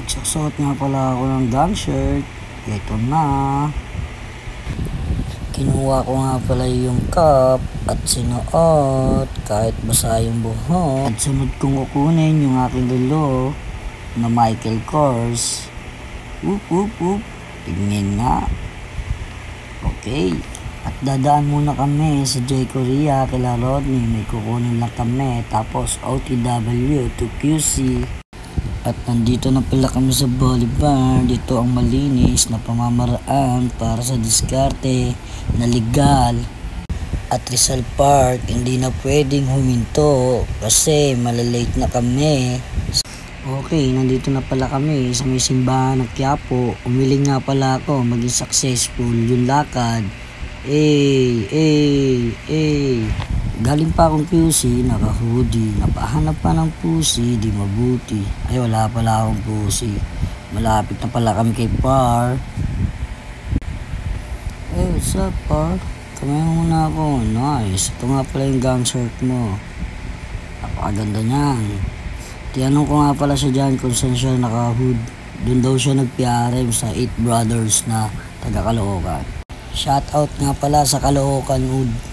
Nagsusuot nga pala ako ng gang shirt. Ito na. Kinuha ko nga pala yung cup at sinuot kahit basa yung buhok. At sunod kong kukunin yung aking relo na Michael Kors. Tingnan nga. Okay. At dadaan muna kami sa J. Korea kila Rodney. May kukunin lang kami. Tapos OTW to QC. At nandito na pala kami sa Bolivar. Dito ang malinis na pamamaraan para sa diskarte na legal. At Rizal Park, hindi na pwedeng huminto kasi malalate na kami. Okay, nandito na pala kami sa may simbahan ng Quiapo. Umiling nga pala ako maging successful yung lakad. Galing pa akong QC, naka-hoodie. Napahanap pa ng pusi, di mabuti. Ay, wala pala akong pusi. Malapit na pala kami kay Par. What's up, Par? Kamay mo muna ako. Nice. Ito nga pala yung gang shirt mo. Napakaganda niyan. Tinanong ko nga pala siya dyan kung saan siya naka-hood. Doon daw siya nagpiarem sa 8 Brothers na taga Caloocan. Shoutout nga pala sa Caloocan Hood.